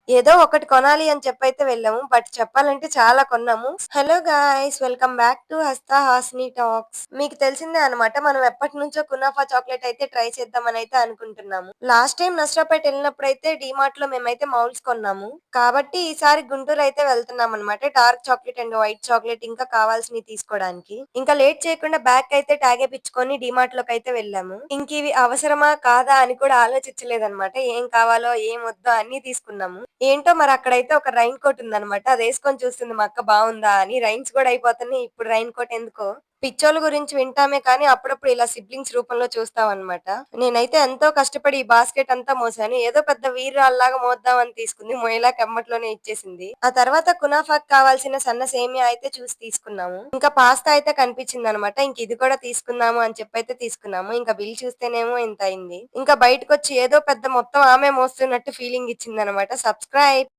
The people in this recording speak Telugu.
ఏదో ఒకటి కొనాలి అని చెప్పైతే వెళ్ళాము. బట్ చెప్పాలంటే చాలా కొన్నాము. Hello guys! Welcome back to హస్త హాసిని టాక్స్. మీకు తెలిసిందే అన్నమాట. మనం ఎప్పటినుంచో కునాఫా చాక్లేట్ అయితే ట్రై చేద్దామనైతే అనుకుంటున్నాము. లాస్ట్ టైం నసరాపేట ఎళ్ళినప్పుడైతే డీమార్ట్‌లో మేమైతే మౌల్డ్స్ కొన్నాము. కాబట్టి ఈసారి గుంటూరు అయితే వెళ్తున్నామన్నమాట. Dark chocolate and white chocolate ఇంకా కావాల్సినవి తీసుకోవడానికి. ఇంకా లేట్ చేయకుండా బ్యాగ్‌కైతే ట్యాగ్ ఏపిచ్చుకొని డీమార్ట్‌లోకైతే వెళ్ళాము. ఇంకివి అవసరమా? కాదా? అని కూడా ఆలోచించలేదన్నమాట. ఏం కావాలో, ఏం వద్దో అన్నీ తీసుకున్నాము. ఏంటో మరి అక్కడైతే ఒక రైన్ కోట్ ఉందన్నమాట. అదేసుకొని చూస్తుంది మా అక్క బావుందా అని. రైన్స్ కూడా అయిపోతున్నాయి. ఇప్పుడు రైన్ కోట్ ఎందుకో. పిచ్చోళ్ళ గురించి వింటామే కానీ అప్పుడప్పుడు ఇలా సిబ్లింగ్స్ రూపంలో చూస్తామన్నమాట. నేనైతే ఎంతో కష్టపడి ఈ బాస్కెట్ అంతా మోసాను. ఏదో పెద్ద వీరురాల్లాగా మోద్దామని తీసుకుంది. మోయలేక ఎమ్మట్లోనే ఇచ్చేసింది. ఆ తర్వాత కునాఫాకి కావాల్సిన సన్న సేమియా అయితే చూసి తీసుకున్నాము. ఇంకా పాస్తా అయితే కనిపించిందనమాట. ఇంక ఇది కూడా తీసుకుందాము అని చెప్పైతే తీసుకున్నాము. ఇంకా బిల్ చూస్తేనేమో ఇంత అయింది. ఇంకా బయటకొచ్చి ఏదో పెద్ద మొత్తం ఆమె మోస్తున్నట్టు ఫీలింగ్ ఇచ్చిందనమాట. సబ్స్క్రైబ్